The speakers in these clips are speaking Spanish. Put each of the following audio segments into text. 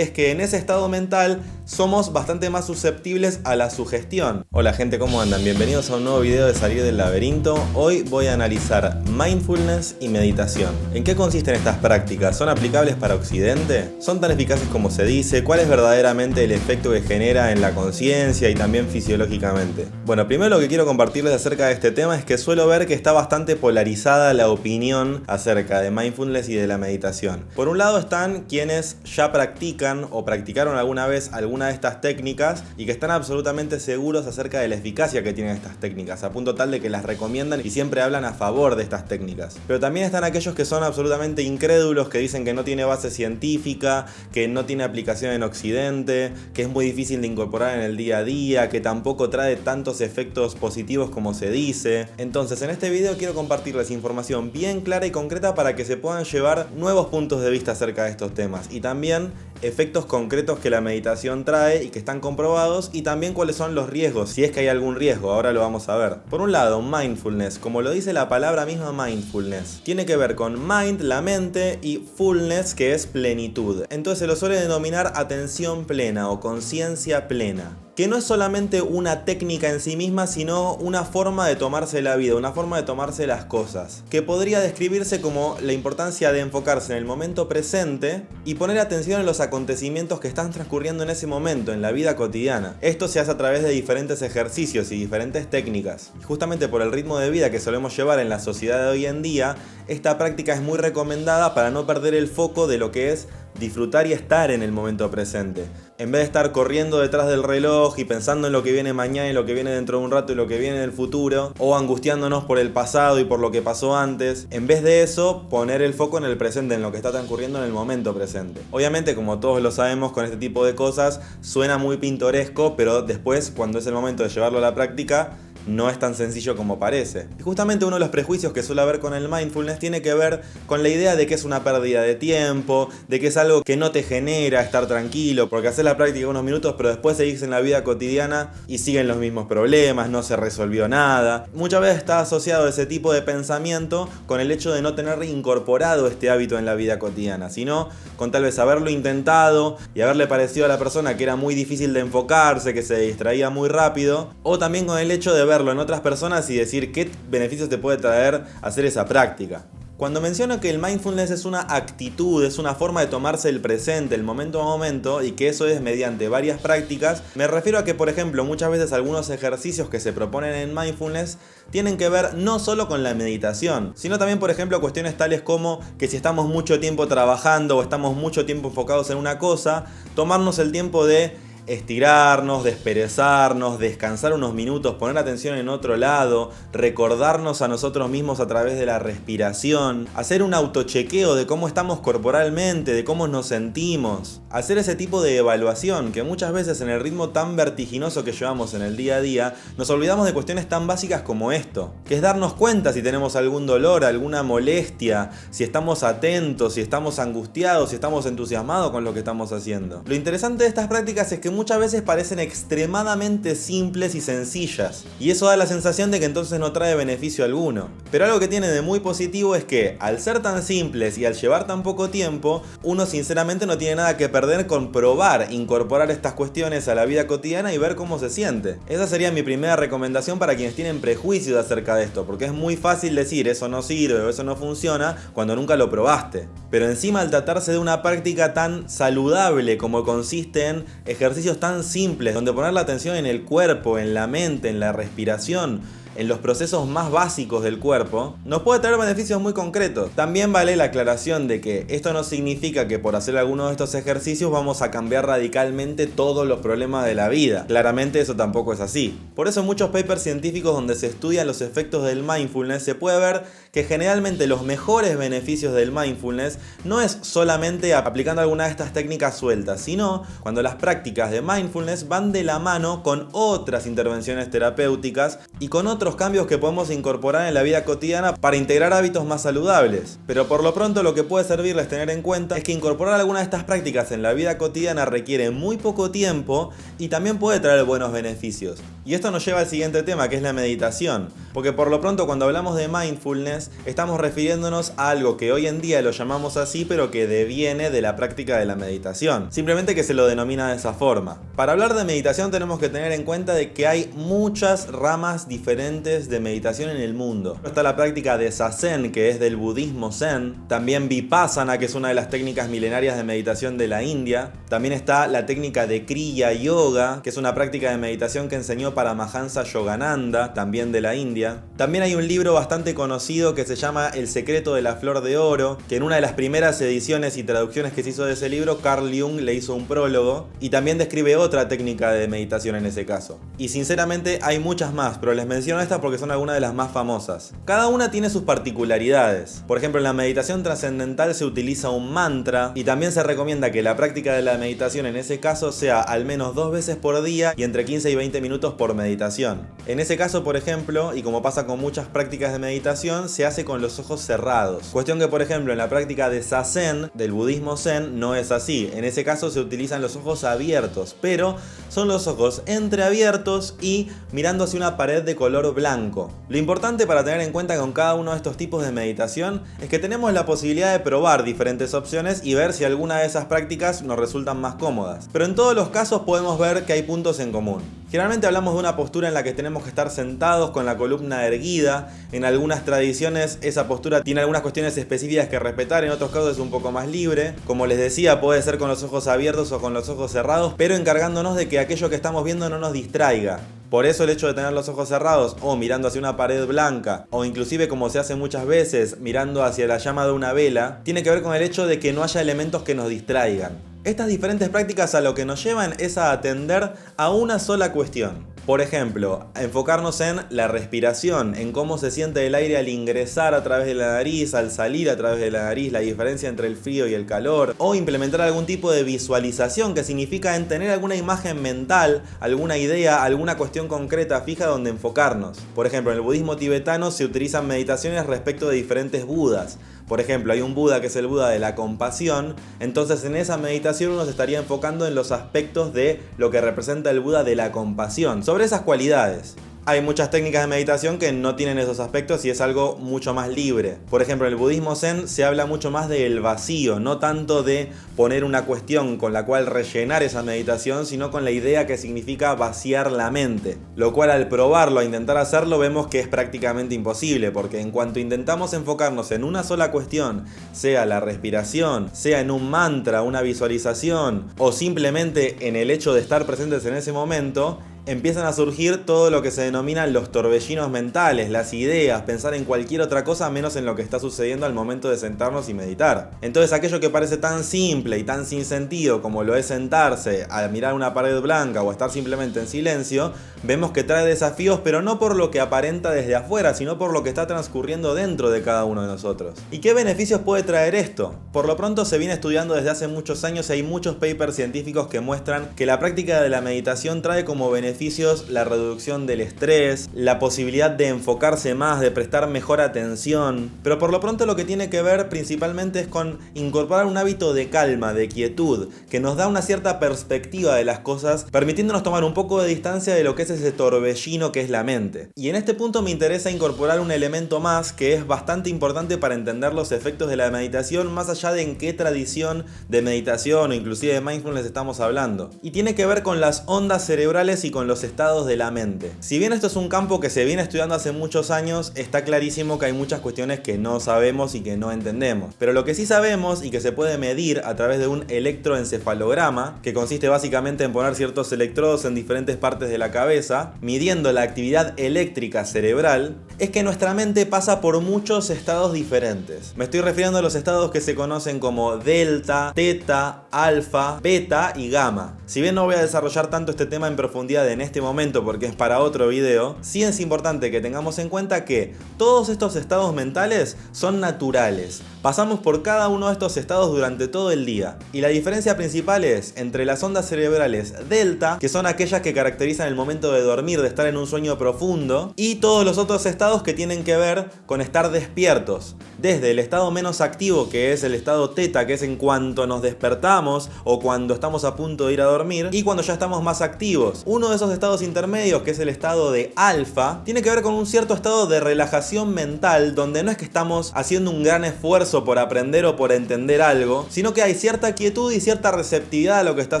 es que en ese estado mental somos bastante más susceptibles a la sugestión. Hola gente, ¿cómo andan? Bienvenidos a un nuevo video de Salir del Laberinto. Hoy voy a analizar mindfulness y meditación. ¿En qué consisten estas prácticas? ¿Son aplicables para Occidente? ¿Son tan eficaces como se dice? ¿Cuál es verdaderamente el efecto que genera en la conciencia y también fisiológicamente? Bueno, primero lo que quiero compartirles acerca de este tema es que suelo ver que está bastante polarizada la opinión acerca de mindfulness y de la meditación. Por un lado están quienes ya practican o practicaron alguna vez alguna de estas técnicas y que están absolutamente seguros acerca de la eficacia que tienen estas técnicas, a punto tal de que las recomiendan y siempre hablan a favor de estas técnicas. Pero también están aquellos que son absolutamente incrédulos, que dicen que no tiene base científica, que no tiene aplicación en Occidente, que es muy difícil de incorporar en el día a día, que tampoco trae tantos efectos positivos como se dice. Entonces, en este video quiero compartirles información bien clara y concreta para que se puedan llevar nuevos puntos de vista acerca de estos temas y también efectos concretos que la meditación trae y que están comprobados, y también cuáles son los riesgos, si es que hay algún riesgo. Ahora lo vamos a ver. Por un lado, mindfulness, como lo dice la palabra misma mindfulness, tiene que ver con mind, la mente, y fullness, que es plenitud. Entonces se lo suele denominar atención plena o conciencia plena, que no es solamente una técnica en sí misma, sino una forma de tomarse la vida, una forma de tomarse las cosas, que podría describirse como la importancia de enfocarse en el momento presente y poner atención en los acontecimientos que están transcurriendo en ese momento, en la vida cotidiana. Esto se hace a través de diferentes ejercicios y diferentes técnicas. Y justamente por el ritmo de vida que solemos llevar en la sociedad de hoy en día, esta práctica es muy recomendada para no perder el foco de lo que es disfrutar y estar en el momento presente. En vez de estar corriendo detrás del reloj y pensando en lo que viene mañana y lo que viene dentro de un rato y lo que viene en el futuro, o angustiándonos por el pasado y por lo que pasó antes, en vez de eso, poner el foco en el presente, en lo que está transcurriendo en el momento presente. Obviamente, como todos lo sabemos, con este tipo de cosas suena muy pintoresco, pero después, cuando es el momento de llevarlo a la práctica, no es tan sencillo como parece. Y justamente uno de los prejuicios que suele haber con el mindfulness tiene que ver con la idea de que es una pérdida de tiempo, de que es algo que no te genera estar tranquilo, porque haces la práctica unos minutos pero después seguís en la vida cotidiana y siguen los mismos problemas, no se resolvió nada. Muchas veces está asociado ese tipo de pensamiento con el hecho de no tener incorporado este hábito en la vida cotidiana, sino con tal vez haberlo intentado y haberle parecido a la persona que era muy difícil de enfocarse, que se distraía muy rápido, o también con el hecho de verlo en otras personas y decir qué beneficios te puede traer hacer esa práctica. Cuando menciono que el mindfulness es una actitud, es una forma de tomarse el presente, el momento a momento, y que eso es mediante varias prácticas, me refiero a que, por ejemplo, muchas veces algunos ejercicios que se proponen en mindfulness tienen que ver no solo con la meditación, sino también, por ejemplo, cuestiones tales como que si estamos mucho tiempo trabajando o estamos mucho tiempo enfocados en una cosa, tomarnos el tiempo de estirarnos, desperezarnos, descansar unos minutos, poner atención en otro lado, recordarnos a nosotros mismos a través de la respiración, hacer un autochequeo de cómo estamos corporalmente, de cómo nos sentimos, hacer ese tipo de evaluación que muchas veces en el ritmo tan vertiginoso que llevamos en el día a día, nos olvidamos de cuestiones tan básicas como esto, que es darnos cuenta si tenemos algún dolor, alguna molestia, si estamos atentos, si estamos angustiados, si estamos entusiasmados con lo que estamos haciendo. Lo interesante de estas prácticas es que muchas veces parecen extremadamente simples y sencillas, y eso da la sensación de que entonces no trae beneficio alguno. Pero algo que tiene de muy positivo es que, al ser tan simples y al llevar tan poco tiempo, uno sinceramente no tiene nada que perder con probar, incorporar estas cuestiones a la vida cotidiana y ver cómo se siente. Esa sería mi primera recomendación para quienes tienen prejuicios acerca de esto, porque es muy fácil decir eso no sirve o eso no funciona cuando nunca lo probaste. Pero encima, al tratarse de una práctica tan saludable como consiste en ejercicios tan simples, donde poner la atención en el cuerpo, en la mente, en la respiración, en los procesos más básicos del cuerpo, nos puede traer beneficios muy concretos. También vale la aclaración de que esto no significa que por hacer alguno de estos ejercicios vamos a cambiar radicalmente todos los problemas de la vida. Claramente eso tampoco es así. Por eso en muchos papers científicos donde se estudian los efectos del mindfulness se puede ver que generalmente los mejores beneficios del mindfulness no es solamente aplicando alguna de estas técnicas sueltas, sino cuando las prácticas de mindfulness van de la mano con otras intervenciones terapéuticas y con otros otros cambios que podemos incorporar en la vida cotidiana para integrar hábitos más saludables. Pero por lo pronto lo que puede servirles tener en cuenta es que incorporar alguna de estas prácticas en la vida cotidiana requiere muy poco tiempo y también puede traer buenos beneficios. Y esto nos lleva al siguiente tema, que es la meditación. Porque por lo pronto cuando hablamos de mindfulness estamos refiriéndonos a algo que hoy en día lo llamamos así, pero que deviene de la práctica de la meditación. Simplemente que se lo denomina de esa forma. Para hablar de meditación tenemos que tener en cuenta de que hay muchas ramas diferentes de meditación en el mundo. Está la práctica de Zazen, que es del budismo Zen. También Vipassana, que es una de las técnicas milenarias de meditación de la India. También está la técnica de Kriya Yoga, que es una práctica de meditación que enseñó Paramahansa Yogananda, también de la India. También hay un libro bastante conocido que se llama El secreto de la flor de oro, que en una de las primeras ediciones y traducciones que se hizo de ese libro, Carl Jung le hizo un prólogo y también describe otra técnica de meditación en ese caso. Y sinceramente hay muchas más, pero les menciono estas porque son algunas de las más famosas. Cada una tiene sus particularidades. Por ejemplo, en la meditación trascendental se utiliza un mantra y también se recomienda que la práctica de la meditación en ese caso sea al menos 2 veces por día y entre 15 y 20 minutos por meditación. En ese caso, por ejemplo, y como pasa con muchas prácticas de meditación, se hace con los ojos cerrados. Cuestión que, por ejemplo, en la práctica de Zazen, del budismo Zen, no es así. En ese caso se utilizan los ojos abiertos, pero son los ojos entreabiertos y mirando hacia una pared de color blanco. Lo importante para tener en cuenta con cada uno de estos tipos de meditación es que tenemos la posibilidad de probar diferentes opciones y ver si alguna de esas prácticas nos resultan más cómodas. Pero en todos los casos podemos ver que hay puntos en común. Generalmente hablamos de una postura en la que tenemos que estar sentados con la columna erguida. En algunas tradiciones esa postura tiene algunas cuestiones específicas que respetar, en otros casos es un poco más libre. Como les decía, puede ser con los ojos abiertos o con los ojos cerrados, pero encargándonos de que aquello que estamos viendo no nos distraiga. Por eso el hecho de tener los ojos cerrados o mirando hacia una pared blanca o inclusive, como se hace muchas veces, mirando hacia la llama de una vela, tiene que ver con el hecho de que no haya elementos que nos distraigan. Estas diferentes prácticas a lo que nos llevan es a atender a una sola cuestión. Por ejemplo, a enfocarnos en la respiración, en cómo se siente el aire al ingresar a través de la nariz, al salir a través de la nariz, la diferencia entre el frío y el calor, o implementar algún tipo de visualización, que significa en tener alguna imagen mental, alguna idea, alguna cuestión concreta fija donde enfocarnos. Por ejemplo, en el budismo tibetano se utilizan meditaciones respecto de diferentes budas. Por ejemplo, hay un Buda que es el Buda de la compasión, entonces en esa meditación uno se estaría enfocando en los aspectos de lo que representa el Buda de la compasión, sobre esas cualidades. Hay muchas técnicas de meditación que no tienen esos aspectos y es algo mucho más libre. Por ejemplo, en el budismo Zen se habla mucho más del vacío, no tanto de poner una cuestión con la cual rellenar esa meditación, sino con la idea que significa vaciar la mente. Lo cual al probarlo, a intentar hacerlo, vemos que es prácticamente imposible, porque en cuanto intentamos enfocarnos en una sola cuestión, sea la respiración, sea en un mantra, una visualización, o simplemente en el hecho de estar presentes en ese momento, empiezan a surgir todo lo que se denominan los torbellinos mentales, las ideas, pensar en cualquier otra cosa menos en lo que está sucediendo al momento de sentarnos y meditar. Entonces aquello que parece tan simple y tan sin sentido como lo es sentarse a mirar una pared blanca o estar simplemente en silencio, vemos que trae desafíos, pero no por lo que aparenta desde afuera, sino por lo que está transcurriendo dentro de cada uno de nosotros. ¿Y qué beneficios puede traer esto? Por lo pronto se viene estudiando desde hace muchos años y hay muchos papers científicos que muestran que la práctica de la meditación trae como beneficios la reducción del estrés, la posibilidad de enfocarse más, de prestar mejor atención, pero por lo pronto lo que tiene que ver principalmente es con incorporar un hábito de calma, de quietud, que nos da una cierta perspectiva de las cosas, permitiéndonos tomar un poco de distancia de lo que es ese torbellino que es la mente. Y en este punto me interesa incorporar un elemento más que es bastante importante para entender los efectos de la meditación, más allá de en qué tradición de meditación o inclusive de mindfulness estamos hablando. Y tiene que ver con las ondas cerebrales y con los estados de la mente. Si bien esto es un campo que se viene estudiando hace muchos años, está clarísimo que hay muchas cuestiones que no sabemos y que no entendemos. Pero lo que sí sabemos y que se puede medir a través de un electroencefalograma, que consiste básicamente en poner ciertos electrodos en diferentes partes de la cabeza, midiendo la actividad eléctrica cerebral, es que nuestra mente pasa por muchos estados diferentes. Me estoy refiriendo a los estados que se conocen como delta, teta, alfa, beta y gamma. Si bien no voy a desarrollar tanto este tema en profundidad sucede en este momento porque es para otro video, sí es importante que tengamos en cuenta que todos estos estados mentales son naturales. Pasamos por cada uno de estos estados durante todo el día. Y la diferencia principal es entre las ondas cerebrales delta, que son aquellas que caracterizan el momento de dormir, de estar en un sueño profundo, y todos los otros estados que tienen que ver con estar despiertos. Desde el estado menos activo, que es el estado teta, que es en cuanto nos despertamos o cuando estamos a punto de ir a dormir, y cuando ya estamos más activos. Uno de esos estados intermedios, que es el estado de alfa, tiene que ver con un cierto estado de relajación mental, donde no es que estamos haciendo un gran esfuerzo por aprender o por entender algo, sino que hay cierta quietud y cierta receptividad a lo que está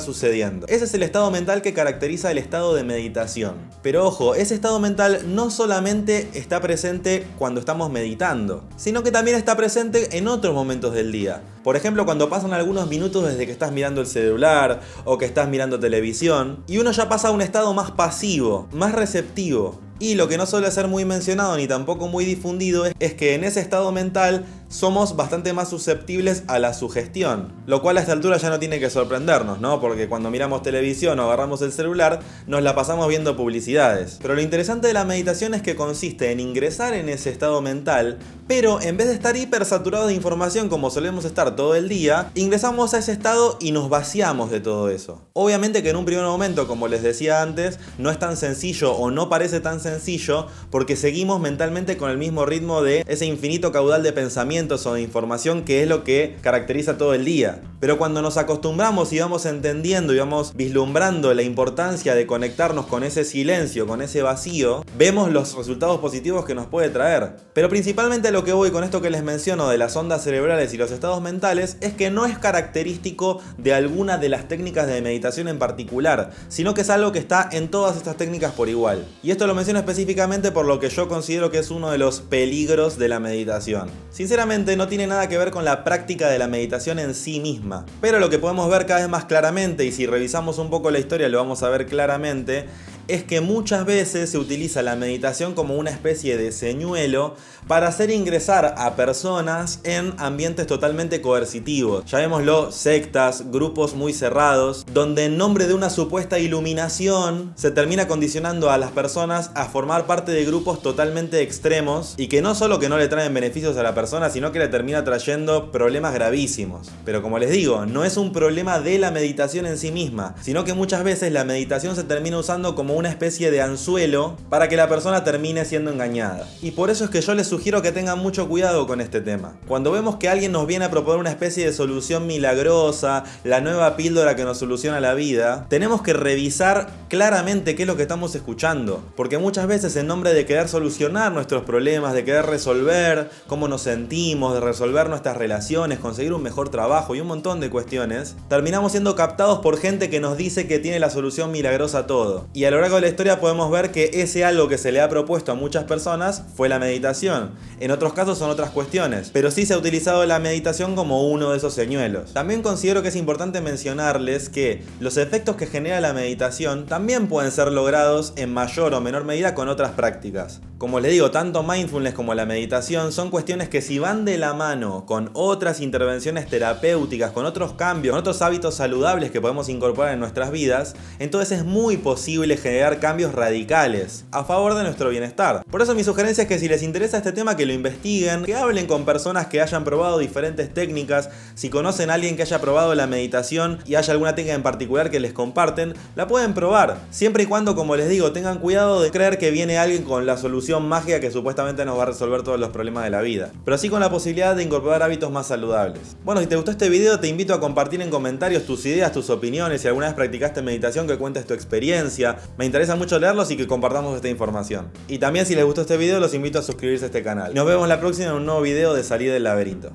sucediendo. Ese es el estado mental que caracteriza el estado de meditación. Pero ojo, ese estado mental no solamente está presente cuando estamos meditando, sino que también está presente en otros momentos del día. Por ejemplo, cuando pasan algunos minutos desde que estás mirando el celular o que estás mirando televisión, y uno ya pasa a un estado más pasivo, más receptivo. Y lo que no suele ser muy mencionado ni tampoco muy difundido es que en ese estado mental somos bastante más susceptibles a la sugestión. Lo cual a esta altura ya no tiene que sorprendernos, ¿no? Porque cuando miramos televisión o agarramos el celular, nos la pasamos viendo publicidades. Pero lo interesante de la meditación es que consiste en ingresar en ese estado mental, pero en vez de estar hipersaturado de información como solemos estar todo el día, ingresamos a ese estado y nos vaciamos de todo eso. Obviamente que en un primer momento, como les decía antes, no es tan sencillo o no parece tan sencillo porque seguimos mentalmente con el mismo ritmo de ese infinito caudal de pensamientos o de información que es lo que caracteriza todo el día. Pero cuando nos acostumbramos y vamos entendiendo y vamos vislumbrando la importancia de conectarnos con ese silencio, con ese vacío, vemos los resultados positivos que nos puede traer. Pero principalmente a lo que voy con esto que les menciono de las ondas cerebrales y los estados mentales es que no es característico de alguna de las técnicas de meditación en particular, sino que es algo que está en todas estas técnicas por igual. Y esto lo menciono específicamente por lo que yo considero que es uno de los peligros de la meditación. Sinceramente no tiene nada que ver con la práctica de la meditación en sí misma, pero lo que podemos ver cada vez más claramente, y si revisamos un poco la historia lo vamos a ver claramente, es que muchas veces se utiliza la meditación como una especie de señuelo para hacer ingresar a personas en ambientes totalmente coercitivos. Llamémoslo sectas, grupos muy cerrados, donde en nombre de una supuesta iluminación se termina condicionando a las personas a formar parte de grupos totalmente extremos y que no solo que no le traen beneficios a la persona, sino que le termina trayendo problemas gravísimos. Pero como les digo, no es un problema de la meditación en sí misma, sino que muchas veces la meditación se termina usando como una especie de anzuelo para que la persona termine siendo engañada. Y por eso es que yo les sugiero que tengan mucho cuidado con este tema. Cuando vemos que alguien nos viene a proponer una especie de solución milagrosa, la nueva píldora que nos soluciona la vida, tenemos que revisar claramente qué es lo que estamos escuchando. Porque muchas veces en nombre de querer solucionar nuestros problemas, de querer resolver cómo nos sentimos, de resolver nuestras relaciones, conseguir un mejor trabajo y un montón de cuestiones, terminamos siendo captados por gente que nos dice que tiene la solución milagrosa a todo. Y a lo largo de la historia podemos ver que ese algo que se le ha propuesto a muchas personas fue la meditación. En otros casos son otras cuestiones, pero sí se ha utilizado la meditación como uno de esos señuelos. También considero que es importante mencionarles que los efectos que genera la meditación también pueden ser logrados en mayor o menor medida con otras prácticas. Como les digo, tanto mindfulness como la meditación son cuestiones que si van de la mano con otras intervenciones terapéuticas, con otros cambios, con otros hábitos saludables que podemos incorporar en nuestras vidas, entonces es muy posible generar cambios radicales a favor de nuestro bienestar. Por eso mi sugerencia es que si les interesa este tema, que lo investiguen, que hablen con personas que hayan probado diferentes técnicas. Si conocen a alguien que haya probado la meditación y haya alguna técnica en particular que les comparten, la pueden probar, siempre y cuando, como les digo, tengan cuidado de creer que viene alguien con la solución mágica que supuestamente nos va a resolver todos los problemas de la vida, pero sí con la posibilidad de incorporar hábitos más saludables. Bueno, si te gustó este video, te invito a compartir en comentarios tus ideas, tus opiniones. Si alguna vez practicaste meditación, que cuentes tu experiencia. Me interesa mucho leerlos y que compartamos esta información. Y también, si les gustó este video, los invito a suscribirse a este canal. Nos vemos la próxima en un nuevo video de Salir del Laberinto.